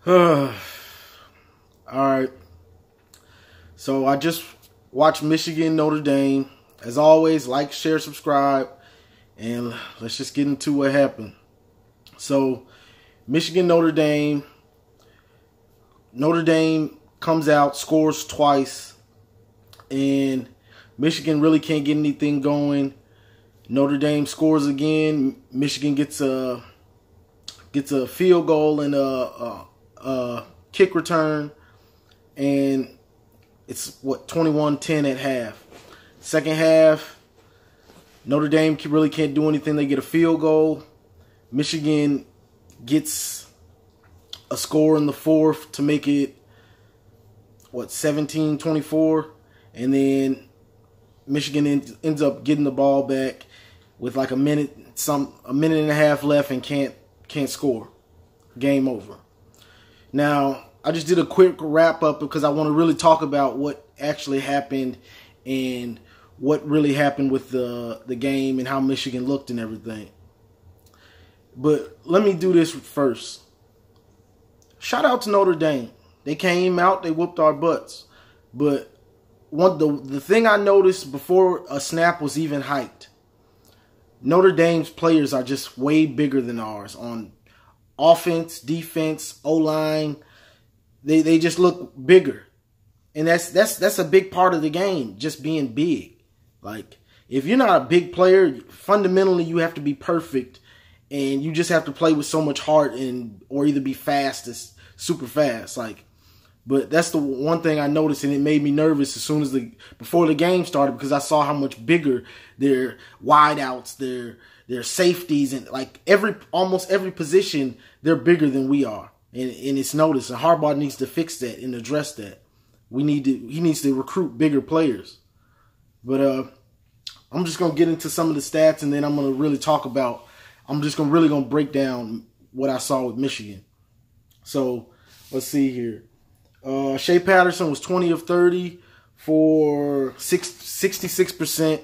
All right. So I just watched Michigan, Notre Dame. As always, like, share, subscribe, and let's just get into what happened. So, Michigan, Notre Dame. Notre Dame comes out, scores twice, and Michigan really can't get anything going. Notre Dame scores again. Michigan gets a field goal and a kick return, and it's 21-10 at half. Second half, Notre Dame really can't do anything. They get a field goal. Michigan gets a score in the fourth to make it 17-24, and then Michigan ends up getting the ball back with like a minute and a half left and can't score. Game over. Now, I just did a quick wrap up because I want to really talk about what actually happened and what really happened with the game and how Michigan looked and everything. But let me do this first. Shout out to Notre Dame. They came out, they whooped our butts. But the thing I noticed before a snap was even hiked, Notre Dame's players are just way bigger than ours on offense, defense, O-line. They just look bigger. And that's a big part of the game, just being big. Like, if you're not a big player, fundamentally you have to be perfect, and you just have to play with so much heart or either be fast as super fast. But that's the one thing I noticed, and it made me nervous before the game started, because I saw how much bigger their wideouts, their safeties, and almost every position, they're bigger than we are. And it's noticed. And Harbaugh needs to fix that and address that. He needs to recruit bigger players. But I'm just gonna get into some of the stats, and then I'm gonna really talk about. I'm just really gonna break down what I saw with Michigan. So let's see here. Shea Patterson was 20 of 30 for 66%,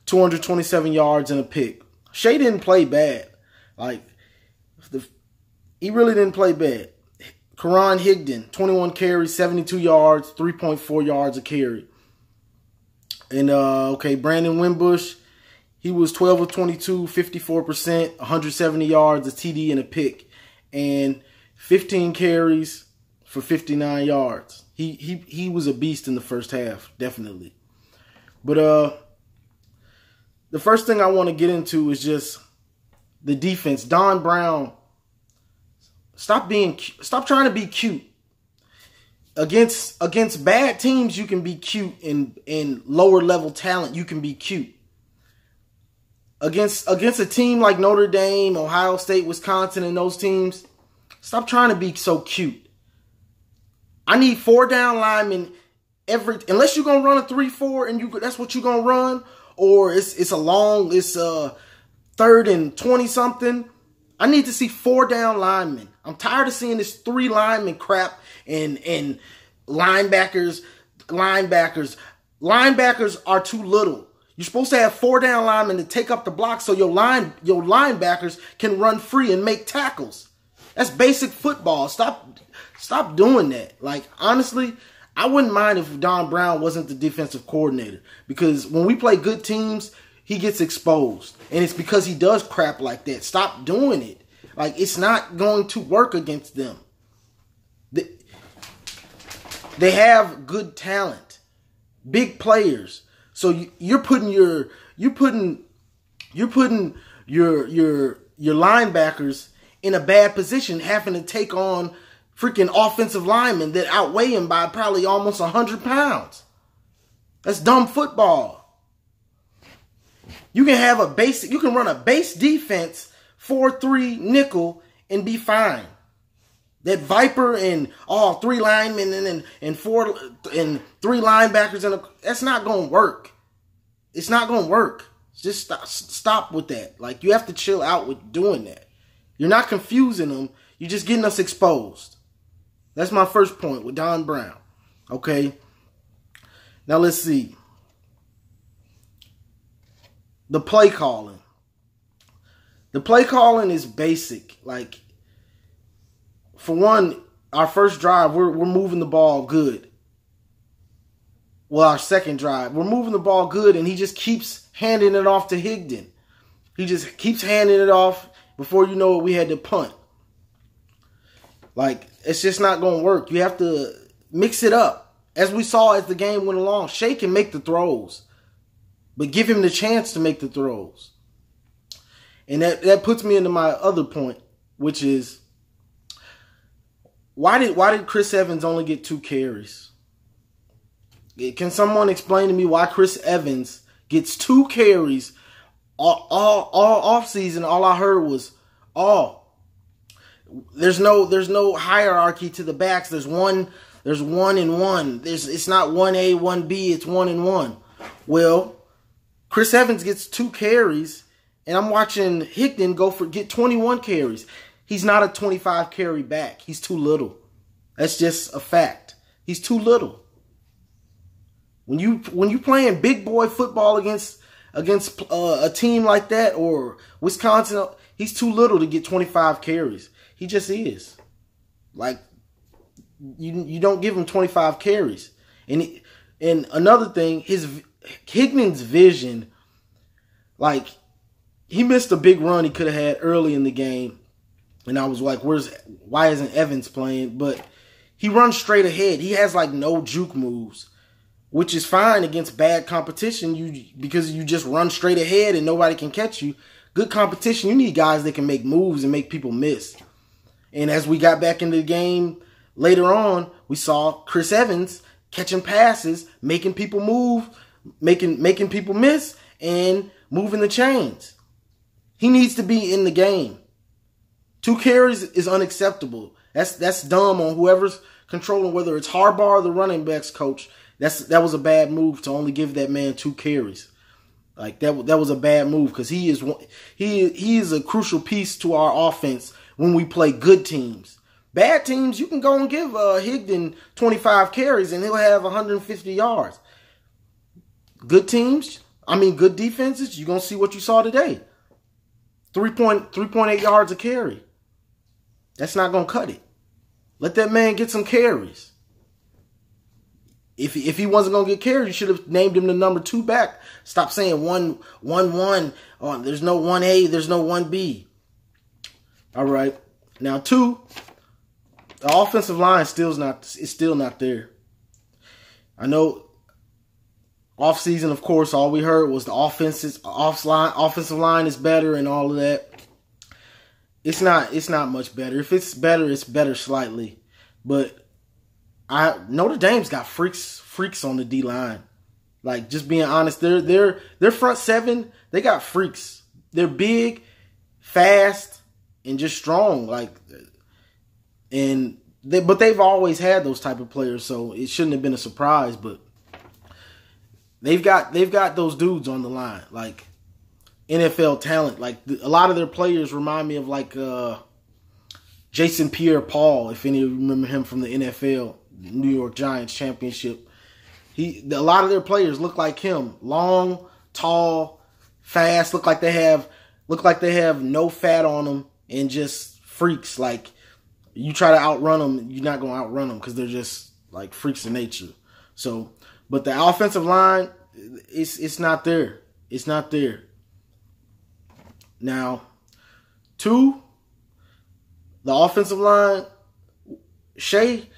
227 yards and a pick. Shea didn't play bad. He really didn't play bad. Karan Higdon, 21 carries, 72 yards, 3.4 yards a carry. And, Brandon Wimbush, he was 12 of 22, 54%, 170 yards, a TD and a pick. And 15 carries for 59 yards. He was a beast in the first half, definitely. But the first thing I want to get into is just the defense. Don Brown, stop trying to be cute. Against bad teams, you can be cute, and lower level talent, you can be cute. Against a team like Notre Dame, Ohio State, Wisconsin, and those teams, stop trying to be so cute. I need 4 down linemen unless you're gonna run a 3-4 and that's what you're gonna run, or it's 3rd and 20 something. I need to see 4 down linemen. I'm tired of seeing this 3 lineman crap and linebackers. Linebackers are too little. You're supposed to have 4 down linemen to take up the block so your linebackers can run free and make tackles. That's basic football. Stop doing that. Honestly, I wouldn't mind if Don Brown wasn't the defensive coordinator, because when we play good teams, he gets exposed. And it's because he does crap like that. Stop doing it. It's not going to work against them. They have good talent, big players. So you're putting your linebackers in a bad position, having to take on freaking offensive linemen that outweigh him by probably almost 100 pounds. That's dumb football. You can run a base defense 4-3 nickel and be fine. That Viper and 3 linemen and 3 linebackers that's not gonna work. It's not gonna work. Just stop with that. You have to chill out with doing that. You're not confusing them. You're just getting us exposed. That's my first point with Don Brown. Okay. Now let's see. The play calling. The play calling is basic. For one, our first drive, we're moving the ball good. Well, our second drive, we're moving the ball good, and he just keeps handing it off to Higdon. He just keeps handing it off. Before you know it, we had to punt. Like, it's just not going to work. You have to mix it up. As we saw as the game went along, Shea can make the throws, but give him the chance to make the throws. And that puts me into my other point, which is, why did Chris Evans only get 2 carries? Can someone explain to me why Chris Evans gets 2 carries all off season? All I heard was, there's no hierarchy to the backs. There's one and one. It's not 1A, 1B, it's 1 and 1. Well, Chris Evans gets 2 carries, and I'm watching Higdon get 21 carries. He's not a 25 carry back. He's too little. That's just a fact. He's too little. When you playing big boy football against a team like that, or Wisconsin, he's too little to get 25 carries. He just is. Like, you don't give him 25 carries. And another thing, Higdon's vision, like, he missed a big run he could have had early in the game. And I was like, why isn't Evans playing? But he runs straight ahead. He has like no juke moves, which is fine against bad competition because you just run straight ahead and nobody can catch you. Good competition, you need guys that can make moves and make people miss. And as we got back into the game later on, we saw Chris Evans catching passes, making people move, making people miss, and moving the chains. He needs to be in the game. 2 carries is unacceptable. That's dumb on whoever's controlling, whether it's Harbaugh or the running backs coach. That was a bad move to only give that man 2 carries. Like that was a bad move because he is a crucial piece to our offense when we play good teams. Bad teams, you can go and give Higdon 25 carries and he'll have 150 yards. Good teams, good defenses, you're going to see what you saw today. 3.8 yards a carry. That's not going to cut it. Let that man get some carries. If he wasn't going to get carries, you should have named him the number 2 back. Stop saying 1. There's no 1A, there's no 1B. All right. Now, 2, the offensive line is still not there. I know off-season, of course, all we heard was the offensive line is better and all of that. It's not much better. If it's better slightly. But Notre Dame's got freaks on the D-line. Like, just being honest, their front 7, they got freaks. They're big, fast, and just strong. But they've always had those type of players, so it shouldn't have been a surprise. But they've got those dudes on the line, like NFL talent. Like a lot of their players remind me of like Jason Pierre-Paul, if any of you remember him from the NFL, New York Giants championship. A lot of their players look like him, long, tall, fast. Look like they have no fat on them and just freaks. Like you try to outrun them, you're not gonna outrun them because they're just like freaks of nature. So, but the offensive line, it's not there. It's not there. Now, 2, the offensive line, Shea,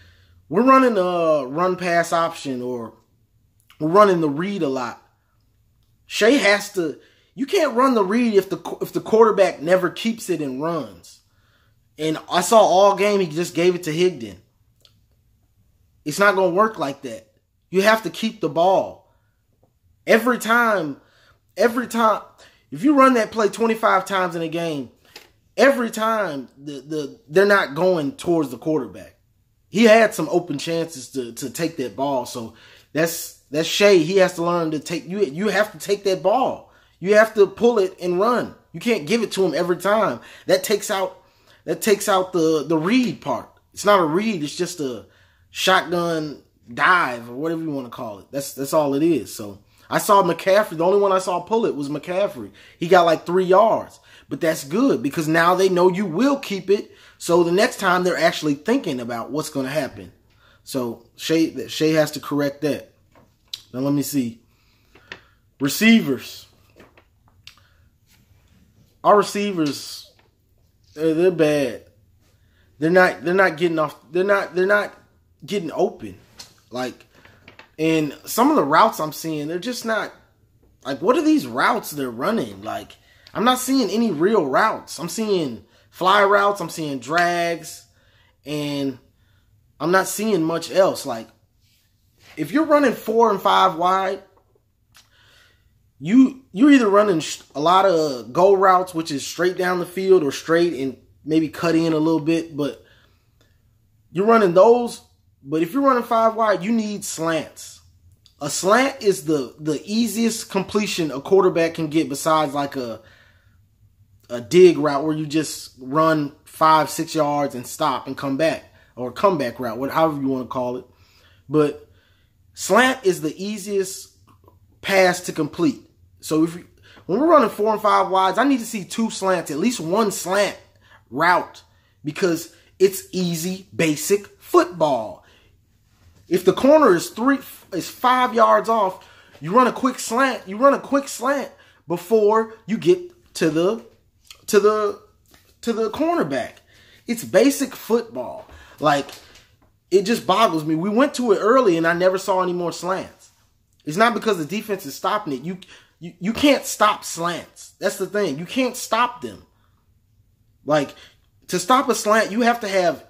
we're running a run-pass option or we're running the read a lot. Shea has to, you can't run the read if the quarterback never keeps it and runs. And I saw all game he just gave it to Higdon. It's not going to work like that. You have to keep the ball. Every time, if you run that play 25 times in a game, every time they're not going towards the quarterback. He had some open chances to take that ball. So that's Shea. He has to learn to take you have to take that ball. You have to pull it and run. You can't give it to him every time. That takes out the read part. It's not a read, it's just a shotgun dive or whatever you want to call it. That's all it is. So I saw McCaffrey. The only one I saw pull it was McCaffrey. He got like 3 yards. But that's good because now they know you will keep it. So the next time they're actually thinking about what's going to happen. So Shea has to correct that. Now let me see. Receivers. Our receivers, they're bad. They're not getting off. They're not getting open. Like, and some of the routes I'm seeing, they're just not. Like, what are these routes they're running? Like, I'm not seeing any real routes. I'm seeing fly routes. I'm seeing drags, and I'm not seeing much else. Like, if you're running 4 and 5 wide, you're either running a lot of go routes, which is straight down the field, or straight and maybe cut in a little bit, but you're running those. But if you're running 5 wide, you need slants. A slant is the easiest completion a quarterback can get, besides like a dig route where you just run 5-6 yards and stop and come back, or a comeback route, however you want to call it. But slant is the easiest pass to complete. So when we're running 4 and 5 wides, I need to see 2 slants, at least 1 slant route, because it's easy, basic football. If the corner is 5 yards off, you run a quick slant. You run a quick slant before you get to the cornerback. It's basic football. Like, it just boggles me. We went to it early and I never saw any more slants. It's not because the defense is stopping it. You can't stop slants. That's the thing. You can't stop them. Like, to stop a slant, you have to have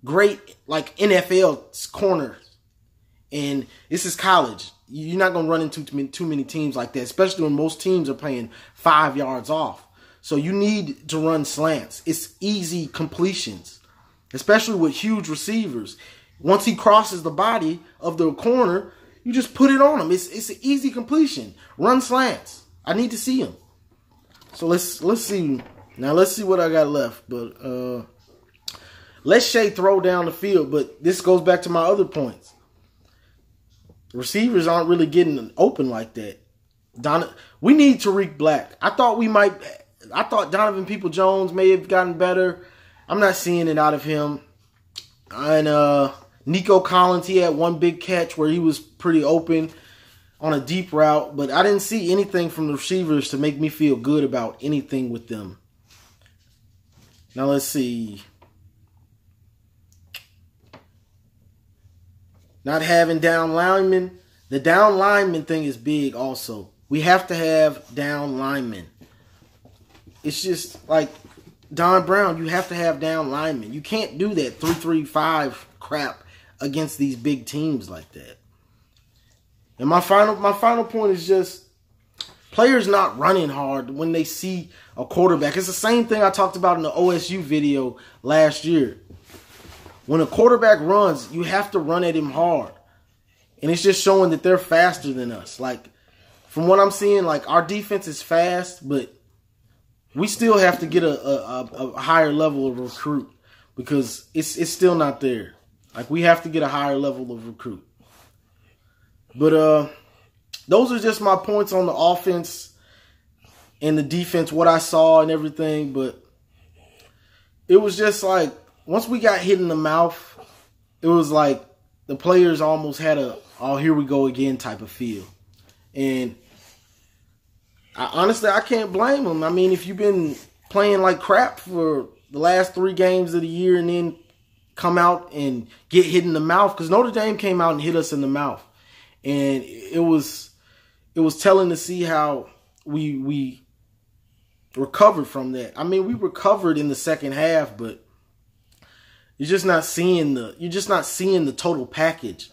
great, like, NFL corners. And this is college. You're not going to run into too many teams like that, especially when most teams are playing 5 yards off. So you need to run slants. It's easy completions, especially with huge receivers. Once he crosses the body of the corner, you just put it on him. It's an easy completion. Run slants. I need to see him. So let's see. Now let's see what I got left. But let Shea throw down the field. But this goes back to my other points. Receivers aren't really getting open like that. We need Tariq Black. I thought Donovan Peoples-Jones may have gotten better. I'm not seeing it out of him. And Nico Collins, he had one big catch where he was pretty open on a deep route. But I didn't see anything from the receivers to make me feel good about anything with them. Now let's see. Not having down linemen. The down lineman thing is big also. We have to have down linemen. It's just like Don Brown, you have to have down linemen. You can't do that 3-3-5 crap against these big teams like that. And my final point is just players not running hard when they see a quarterback. It's the same thing I talked about in the OSU video last year. When a quarterback runs, you have to run at him hard. And it's just showing that they're faster than us. Like, from what I'm seeing, like, our defense is fast, but we still have to get a higher level of recruit, because it's still not there. Like, we have to get a higher level of recruit. But those are just my points on the offense and the defense, what I saw and everything. But it was just like, once we got hit in the mouth, it was like the players almost had oh, here we go again type of feel. And honestly, I can't blame them. I mean, if you've been playing like crap for the last 3 games of the year and then come out and get hit in the mouth, because Notre Dame came out and hit us in the mouth. And it was telling to see how we recovered from that. I mean, we recovered in the second half, but you're just not seeing the total package.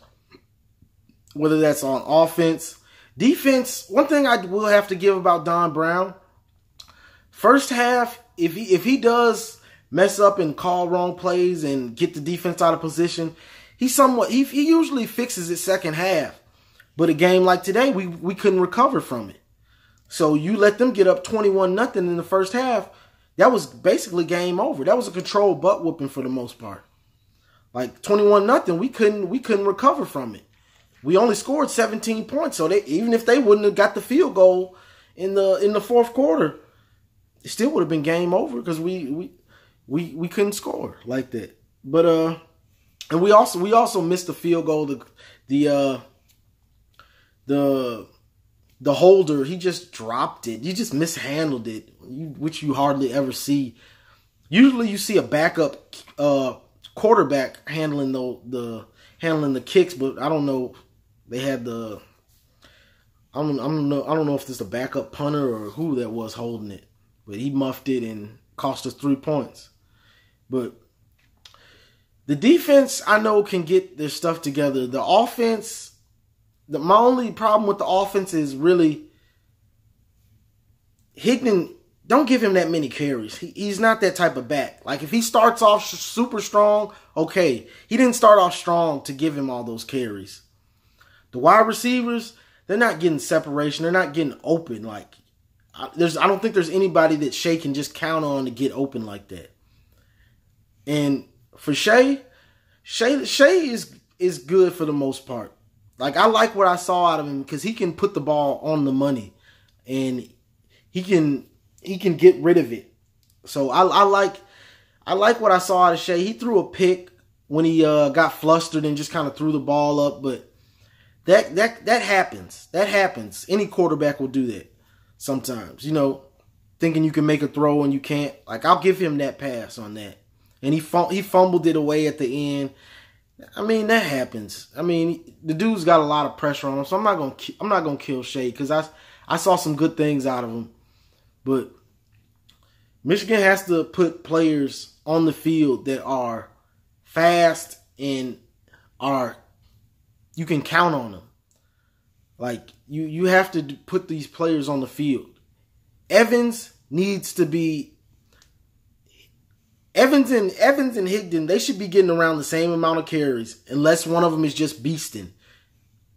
Whether that's on offense, defense. One thing I will have to give about Don Brown, first half, if he does mess up and call wrong plays and get the defense out of position, he usually fixes it second half. But a game like today, we couldn't recover from it. So you let them get up 21-0 in the first half. That was basically game over. That was a controlled butt whooping for the most part. Like 21-0, we couldn't recover from it. We only scored 17 points, so even if they wouldn't have got the field goal in the fourth quarter, it still would have been game over, because we we couldn't score like that. But and we also missed the field goal. The holder, he just dropped it. You just mishandled it, which you hardly ever see. Usually you see a backup quarterback handling the kicks, but I don't know. They had I don't know if this is a backup punter or who that was holding it, but he muffed it and cost us 3 points. But the defense, I know, can get their stuff together. The offense, my only problem with the offense is really Higdon. Don't give him that many carries. He's not that type of back. Like, if he starts off super strong, okay. He didn't start off strong to give him all those carries. The wide receivers, they're not getting separation. They're not getting open. Like, I don't think there's anybody that Shea can just count on to get open like that. And for Shea is good for the most part. Like, I like what I saw out of him because he can put the ball on the money, and he can get rid of it. So I like what I saw out of Shea. He threw a pick when he got flustered and just kind of threw the ball up, but that happens. That happens. Any quarterback will do that sometimes. You know, thinking you can make a throw and you can't. Like, I'll give him that pass on that. And he fumbled it away at the end. I mean, that happens. I mean, the dude's got a lot of pressure on him, so I'm not gonna kill Shea because I saw some good things out of him. But Michigan has to put players on the field that are fast and you can count on them. Like, you have to put these players on the field. Evans and Higdon, they should be getting around the same amount of carries unless one of them is just beasting.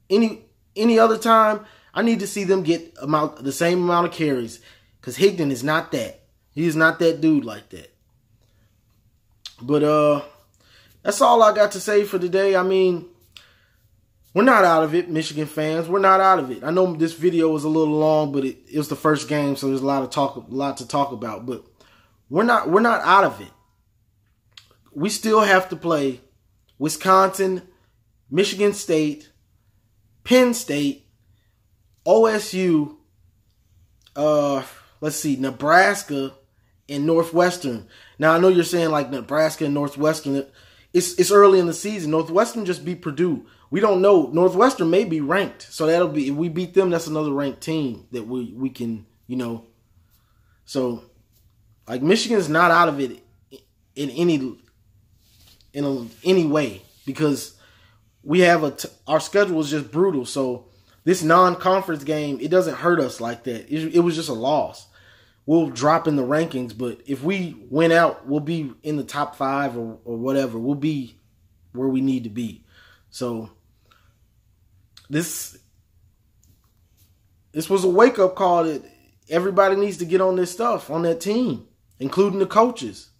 Any other time, I need to see them get the same amount of carries because Higdon is not that. He's not that dude like that. But that's all I got to say for today. I mean, we're not out of it, Michigan fans. We're not out of it. I know this video was a little long, but it was the first game, so there's a lot to talk about. But we're not out of it. We still have to play Wisconsin, Michigan State, Penn State, OSU, Nebraska, and Northwestern. Now, I know you're saying like Nebraska and Northwestern. It's early in the season. Northwestern just beat Purdue. We don't know. Northwestern may be ranked. So that'll be, if we beat them, that's another ranked team that we can, you know. So, like, Michigan's not out of it in any way because we have our schedule is just brutal. So this non-conference game, it doesn't hurt us like that. It was just a loss. We'll drop in the rankings, but if we win out, we'll be in the top 5 or whatever. We'll be where we need to be. So this was a wake-up call that everybody needs to get on this stuff, on that team, including the coaches.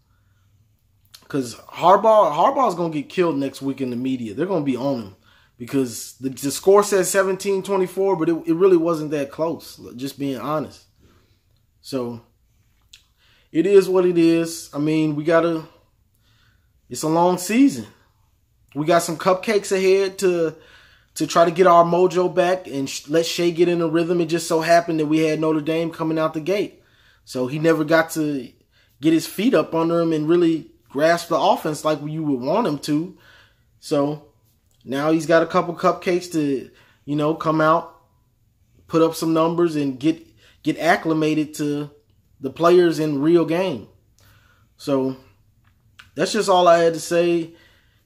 Because Harbaugh's going to get killed next week in the media. They're going to be on him because the score says 17-24, but it really wasn't that close, just being honest. So it is what it is. I mean, it's a long season. We got some cupcakes ahead to try to get our mojo back and let Shea get in a rhythm. It just so happened that we had Notre Dame coming out the gate. So he never got to get his feet up under him and really grasp the offense like you would want him to. So now he's got a couple cupcakes to, you know, come out, put up some numbers, and get acclimated to the players in real game. So that's just all I had to say.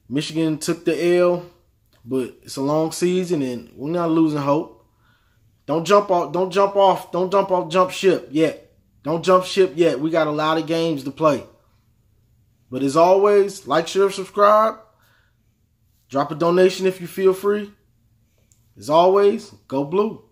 Michigan took the L, but it's a long season and we're not losing hope. Don't jump off ship yet. Don't jump ship yet. We got a lot of games to play. But as always, like, share, subscribe. Drop a donation if you feel free. As always, go blue.